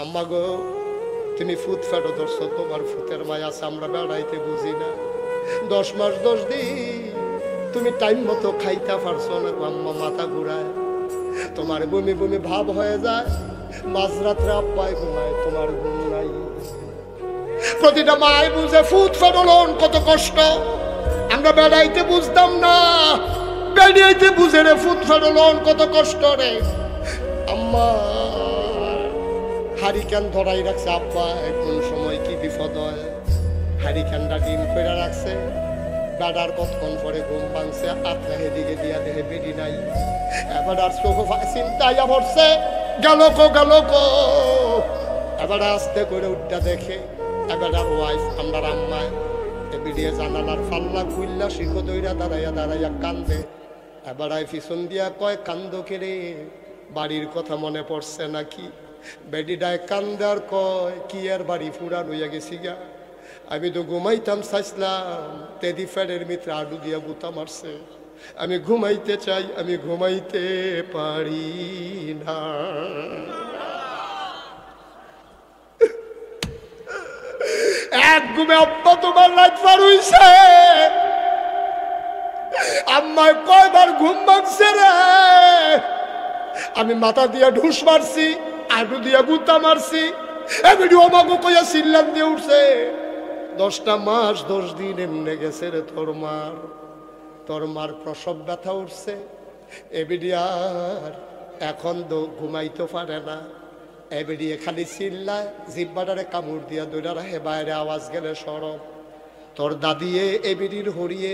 আম্মা গো তুমি ফুট ফেটো ধরছো, তোমার ফুটের মায়া আছে, আমরা বেড়াইতে বুঝি না। 10 মাস 10 দিন তুমি টাইম মতো খাইতে পারছো না গো আম্মা, মাথা ঘুরায়, তোমার বমি বমি ভাব হয়ে যায়, মাঝরাত্রে আব্বাই ঘুমায়, তোমার ঘুম নাই। প্রতিটা মায় বুঝে ফুট ফেটলন কত কষ্ট, আমরা বেড়াইতে বুঝতাম না, বেড়াইতে বুঝে রে ফুট ফেটলন কত কষ্ট রে। আম্মা হারিকেন ধরাই রাখছে, আব্বা কোন সময় কি বিপদ হয়, হারিকেনটা ডিম করে রাখছে, বেড়ার কতক্ষণ পরে ঘুম ভাঙছে, আপনার হেদিকে দিয়া দেহে বেড়ি নাই, এবার আর চোখ চিন্তায় পড়ছে, গেল কো। এবার আস্তে করে উঠটা দেখে এবার আর ওয়াইফ আমরা আম্মায় বেরিয়ে জানালার ফাল্লা খুললা শিখো দইরা দাঁড়াইয়া কান্দে। এবার পিছন দিয়া কয় কান্দ কেড়ে, বাড়ির কথা মনে পড়ছে নাকি? বেডিডায় কান্দে আর কয় কি আর বাড়ি ফুরান হইয়া গেছি গা, আমি তো ঘুমাইতাম চাইছিলাম, তেদি ফ্যানের মিত্র আডু দিয়া গুতা মারছে, আমি ঘুমাইতে চাই, আমি ঘুমাইতে পারি না। এক ঘুমে আব্বা তোমার রাত পার হইছে, আম্মায় কয়বার ঘুম ভাঙছে রে, আমি মাথা দিয়া ঢুস মারছি, আডু দিয়া গুতা মারছি, এমনি আমাকে কইয়া চিল্লান দিয়ে উঠছে। 10টা মাস 10 দিন এমনে গেছে রে তোর মার প্রসব ব্যথা উঠছে, এবিডিয়ার এখন তো ঘুমাইতে পারে না, এবিডিয়ে খালি চিল্লায়, জিব্বাটারে কামড় দিয়া দৌড়া রাখে, বাইরে আওয়াজ গেলে সরব। তোর দাদিয়ে এবিডির হরিয়ে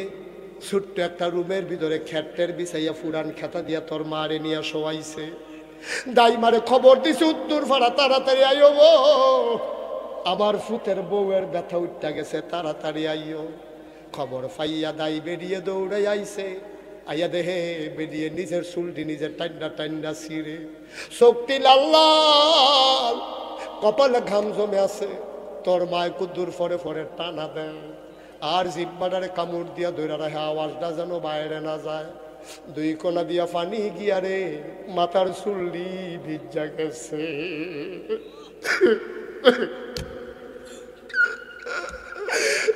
ছোট্ট একটা রুমের ভিতরে খেটের বিছাইয়া ফুরান খেতা দিয়া তোর মারে নিয়ে শোয়াইছে, দাই মারে খবর দিছে উত্তর ফাড়া তাড়াতাড়ি আইও গো, আমার ফুতের বউয়ের ব্যথা উঠটা গেছে, তাড়াতাড়ি আইও। খবর পাইয়া দাই বেরিয়ে দৌড়ে আইছে, আইয়া দেহে বেরিয়ে নিজের চুলটি নিজের টান্ডা ছিঁড়ে, শক্তি লাল লাল, কপালে ঘাম জমে আছে, তোর মায় কুদ্দুর ফরে টানা দেয়, আর জিব্বাটারে কামড় দিয়া ধরে রাখে, আওয়াজটা যেন বাইরে না যায়, 2 কোনা দিয়া পানি গিয়া রে মাথার চুল্লি ভিজা গেছে।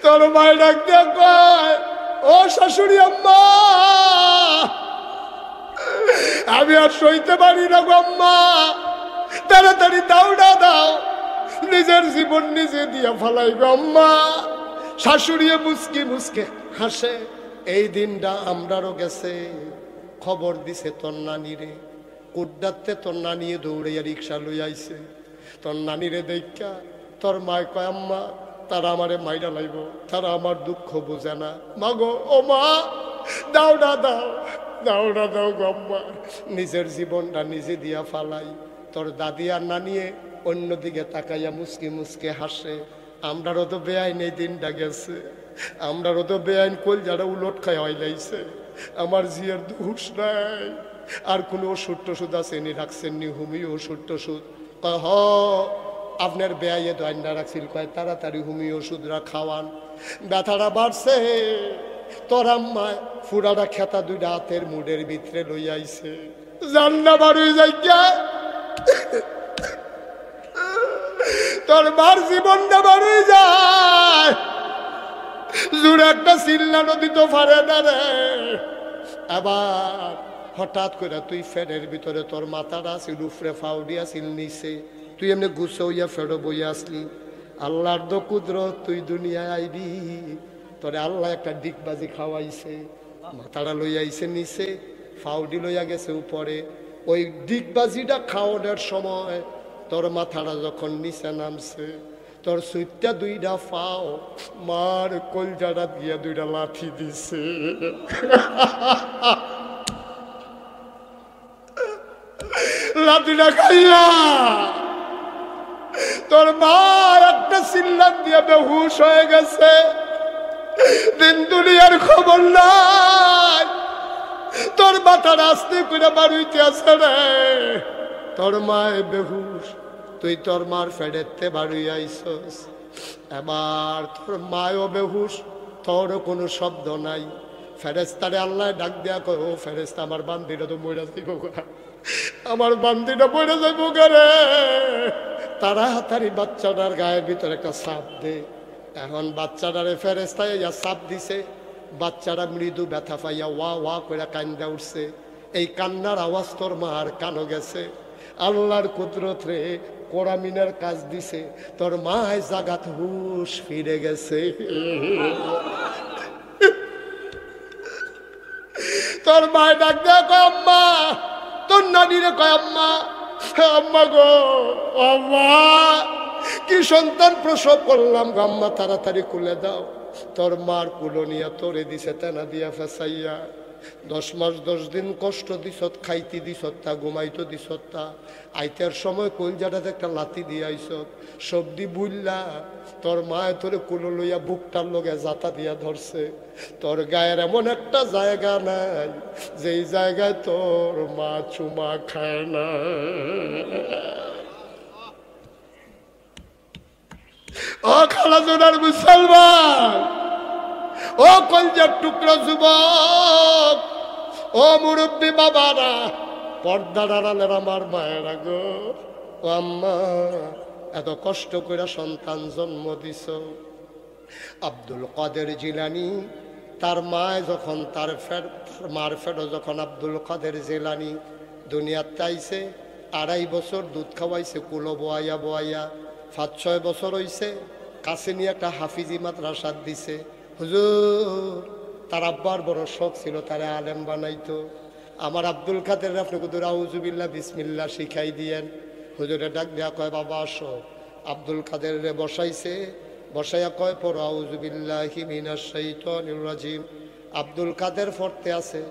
তোর মায় ডাক দিয়া কয়, ও শাশুড়ি আম্মা, আমি আর সইতে পারি না গো আম্মা, তাড়াতাড়ি দাওড়া দাও, নিজের জীবন নিজে দিয়া ফালাই গো আম্মা। শাশুড়িয়ে মুসকে হাসে, এই দিনটা আমরারও গেছে, খবর দিছে তোর নানিরে, কুড্ডাতে তোর নানিয়ে দৌড়াইয়া রিক্সা লই আইছে, তোর নানিরে দেখা তোর মায় কয় আম্মা তারা আমারে মাইরা লাইব, তারা আমার দুঃখ বোঝে না, মাগো ও মা দাওড়া দাও গম্মা, নিজের জীবনটা নিজে দিয়া ফালাই। তোর দাদি আর নানিয়ে অন্যদিকে তাকাইয়া মুসকে হাসে, আমরারও তো বেআইন এই দিনটা গেছে, আমরারও তো বেআইন কল যারা উলট খায় হইলাইছে, আমার জিয়ার দুষ নাই, আর কোনো ওষুধ টষুধ আছে নি রাখছেননি, হোমিও ওষুধ টষুধ? কয় হ আপনার বেআইয়ে দোয়ান্ডা রাখছিল, কয় তাড়াতাড়ি হোমিও ওষুধরা খাওয়ান, ব্যথাটা বাড়ছে। তোর আম্মায় ফুরাটা খেতা 2টা হাতের মুডের ভিতরে লই আইছে, জান্না বাড়ি যাইয়া তোর মার জীবনটা বাড়ি যায়, জুড়ে একটা চিল্লানো দিতে পারে না রে। আবার হঠাৎ করে তুই ফেরের ভিতরে তোর মাথাটা আসিল উফরে, ফাউডি আসিল নিচে, তুই এমনি গুছো হইয়া ফেরো বইয়া আসলি, আল্লাহর তো কুদরত, তুই দুনিয়ায় আইবি, তোরে আল্লাহ একটা ডিগবাজি খাওয়াইছে, মাথাটা লইয়া আইছে নিচে, ফাউডি লইয়া গেছে উপরে, ওই ডিগবাজিটা খাওয়ানোর সময় তোর মাথাটা যখন নিচে নামছে, তোর সুইটটা 2টা পাও মার কলজাটা দিয়া 2টা লাথি দিছে। লাথিটা খাইয়া তোর মা একটা চিল্লান দিয়া বেহুশ হয়ে গেছে, দিন দুনিয়ার খবর নাই, তোর মাথার আস্তে করে বাড়িতে আছে রে, তোর মায় বেহুশ, তুই তোর মার ফেডেতে বাড়ি আইসস, এবার তোর মায়ও বেহুশ, তোরও কোনো শব্দ নাই, ফেরেস্তারে আল্লাহ ডাক দেয়া কয়, ও ফেরেস্তা আমার বান্দিটা তো মরে যাইব, আমার বান্দিটা মরে যাইব রে, তাড়াতাড়ি বাচ্চাটার গায়ের ভিতরে একটা সাপ দে। এখন বাচ্চাটারে ফেরেস্তায় ইয়া সাপ দিছে। বাচ্চারা মৃদু ব্যথা পাইয়া ওয়া ওয়া করে কান্দা উঠছে। এই কান্নার আওয়াজ তোর মার কানো গেছে। আল্লাহর কুদরত রে, কোরআমিনের কাজ দিছে, তোর মায় জাগাত হুশ ফিরে গেছে। তোর মায় ডাক দেয় কয় আম্মা, তোর নানিরে কয় আম্মা, আম্মা গো আম্মা, কি সন্তান প্রসব করলাম গো আম্মা, তাড়াতাড়ি খুলে দাও। তোর মার কুলো নিয়ে তোরে দিছে তেনা দিয়া ফেসাইয়া। 10 মাস 10 দিন কষ্ট দিছত, খাইতে দিছত তা, ঘুমাইতো দিছত তা। আইতার সময় কলজাটাতে একটা লাথি দিয়ে আইসত, সবদি বুল্লা তোর মায় তোরে কুলো লইয়া বুকটার লগে জাতা দিয়া ধরছে। তোর গায়ের এমন একটা জায়গা নাই যেই জায়গায় তোর মা চুমা খায় না। ও খালাজোনার মুসলমান, ও কলজার টুকরো যুবক, ও মুরব্বী বাবারা, পর্দার আড়ালের আমার মায়েরা গো, ও আম্মা, এত কষ্ট করে সন্তান জন্ম দিছ। আব্দুল কাদের জিলানী, তার মায় যখন তার মার ফেরো যখন আব্দুল কাদের জিলানী দুনিয়াতে আইছে, 2.5 বছর দুধ খাওয়াইছে কুলো বোয়াইয়া বোয়াইয়া। 5-6 বছর হইছে, কাছে নিয়ে একটা হাফিজি মাদ্রাসাত দিছে। হুজুর, তার আব্বার বড় শখ ছিল তারা আলেম বানাইতো। আমার আব্দুল কাদের আপনি কুদুর আউযুবিল্লাহ বিসমিল্লাহ শিখাই দিয়েন। হুজুরে ডাক দেয়া কয় বাবা আসো। আব্দুল কাদের রে বসাইছে, বসাইয়া কয় পড়ো আউযুবিল্লাহি মিনাশ শাইতানির রাজিম। আব্দুল কাদের পড়তে আছে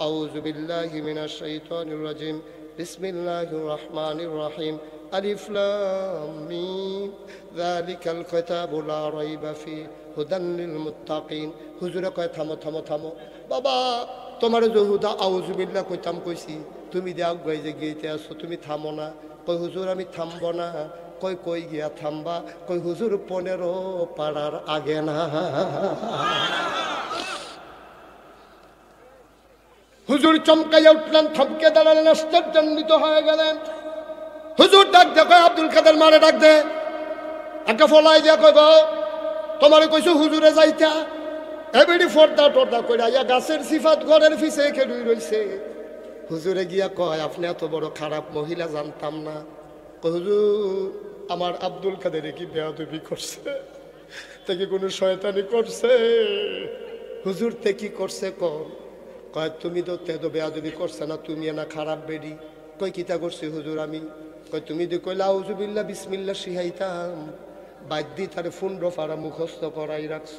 আউযুবিল্লাহি মিনাশ শাইতানির রাজিম, বিসমিল্লাহির রহমানির রহিম, আলিফ লাম মিম, যালিকাল কিতাবু লা রাইবা ফিহি হুদান লিল মুত্তাকিন। হুজুরে কয় থামো থামো থামো বাবা, তোমার যে হুদা আউযুবিল্লাহ কইতাম কইছি, তুমি দেখ গাই যে গিয়েতে আসো, তুমি থামো না। কই হুজুর আমি থামবো না। কই কই গিয়া থামবা? কই হুজুর 15 পাড়ার আগে না। হুজুর চমকাইয়া উঠলেন, থমকে দাঁড়ালেন, আশ্চর্যান্বিত হয়ে গেলেন। হুজুর ডাক দে, কয় আব্দুল কাদের মারে ডাক দে। একটা ফলাই দিয়া কই গো, তোমারে কইছো হুজুরে যাইতা, এবেডি ফর্দা টর্দা কইরা ইয়া গাছের সিফাত ঘরের পিছে খেলুই রইছে। হুজুরে গিয়া কয় আপনি এত বড় খারাপ মহিলা জানতাম না। কই হুজুর, আমার আব্দুল কাদের কি বেয়াদবি করছে? তে কি কোনো শয়তানি করছে? হুজুর তে কি করছে কয় তুমি তো তে তো বেয়াদবি করছে না, তুমি না খারাপ বেডি। কই কিতা করছি হুজুর আমি? কই তুমি দি কইলা আউযুবিল্লাহ বিসমিল্লাহ শিখাইতাম, বাদ্যি তার ফুন্ড ফাড়া মুখস্থ করাই রাখছ।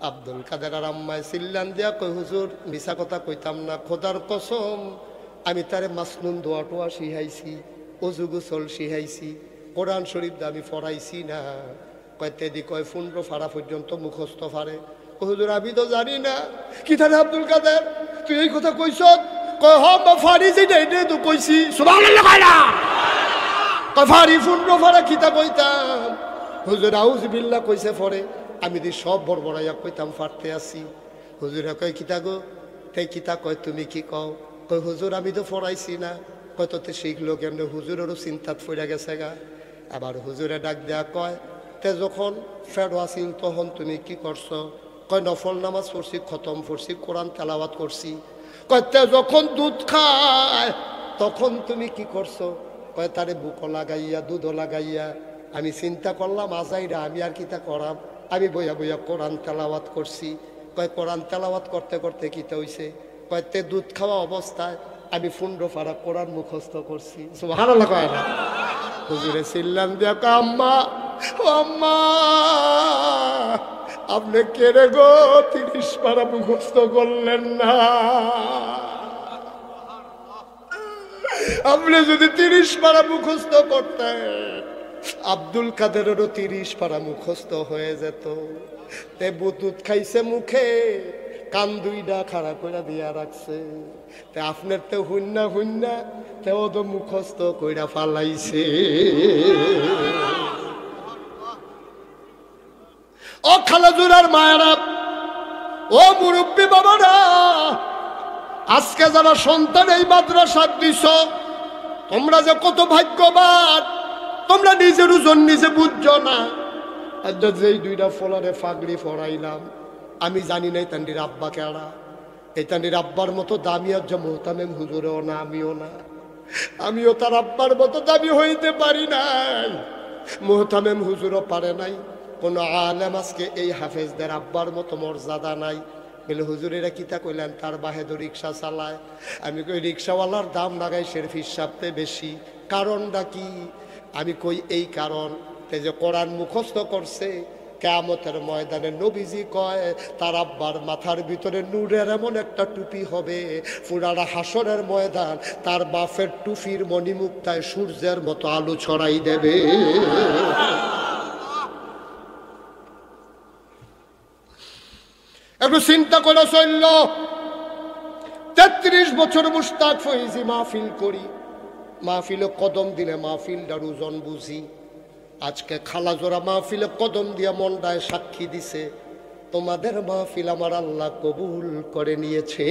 আব্দুল কাদের আর আম্মায় চিল্লান দিয়া কই হুজুর মিছা কথা কইতাম না, খোদার কসম আমি তারে মাসনুন দোয়া টোয়া শিখাইছি, অজু গোসল শিখাইছি, কোরআন শরীফ দা আমি পড়াইছি না। কয় তেদি কয় ফুন্ড ফাড়া পর্যন্ত মুখস্থ ফাড়ে। হুজুর আমি তো জানি না। কি তাহলে আব্দুল কাদের তুই এই কথা কইছ? কয় হ ফাড়ি যেটা এটাই তো কইছি। সুবহানাল্লাহ কয় না, কয় ফাড়ি ফুন্ড ফাড়া কিতা কইতাম। হুজুর আউযুবিল্লাহ কইছে পরে, আমি দি সব বড়বড়াইয়া কইতাম ফাড়তে আসি। হুজুরে কয় কিতা গো? তাই কিতা কয় তুমি কি কও? কয় হুজুর আমি তো পড়াইছি না। কয় তোতে শিখলো কেমনে? হুজুরেরও চিন্তাত পড়ে গেছে গা। আবার হুজুরে ডাক দেয়া কয় তে যখন ফেরো আসিল তখন তুমি কি করছো? কয় নফল নামাজ পড়ছি, খতম পড়ছি, কোরআন তেলাওয়াত করছি। কয় তে যখন দুধ খায় তখন তুমি কি করছো? কয় তারে বুকো লাগাইয়া দুধও লাগাইয়া আমি চিন্তা করলাম আজাইরা আমি আর কিতা করাম, আমি বইয়া বইয়া কোরআন তেলাওয়াত করছি। কয় কোরআন তেলাওয়াত করতে করতে কিতা হইছে? কয় তে দুধ খাওয়া অবস্থায় আমি ফুন্ড ফাড়া কোরআন মুখস্থ করছি। সুবহানাল্লাহ কয় না? হুজুরে চিল্লান দিয়া কয় আম্মা, ও আম্মা আপনি কেড়ে গো 30 পারা মুখস্থ করলেন না? আপনি যদি 30 পারা মুখস্থ করতেন আব্দুল কাদেরেরও 30 পারা মুখস্থ হয়ে যেত। তে দুধ খাইছে মুখে, কান দুইটা খাড়া করে দিয়া রাখছে। তে আপনার তো হুন্না হুন্না তেও তো মুখস্থ কইরা ফালাইছে। ও খালাজুরার মায়েরা, ও মুরব্বী বাবারা, আজকে যারা সন্তান এই মাদ্রাসা দিছ তোমরা যে কত ভাগ্যবান। তোমরা নিজের ওজন নিজে বুঝছো না। যেই দুইটা ফলারে ফাগড়ি ফরাইলাম, আমি জানি না তান্ডির আব্বা কেডা। এই তান্ডির আব্বার মতো দামি আর যে মোহতামেম হুজুরেও না, আমিও না। আমিও তার আব্বার মতো দামি হইতে পারি নাই, মোহতামেম হুজুরও পারে নাই। কোনো আলেম আজকে এই হাফেজদের আব্বার মতো মর্যাদা নাই। বলে হুজুরেরা কিতা কইলেন, তার বাহেদ রিক্সা চালায়। আমি কই রিক্সাওয়ালার দাম লাগাই সের হিসাবতে বেশি, কারণটা কি? আমি কই এই কারণ, যে কোরআন মুখস্থ করছে, কিয়ামতের ময়দানে নবীজি কয় তার আব্বার মাথার ভিতরে নূরের এমন একটা টুপি হবে, পুরাটা হাসরের ময়দান তার বাপের টুপির মণিমুক্তায় সূর্যের মতো আলো ছড়াই দেবে। একটু চিন্তা করে চলল। 33 বছর মুশতাক ফৈজি মাহফিল করি, মাহফিলে কদম দিলে মাহফিলটার ওজন বুঝি। আজকে খালাজোড়া মাহফিলে কদম দিয়া মনটায় সাক্ষী দিছে, তোমাদের মাহফিল আমার আল্লাহ কবুল করে নিয়েছে।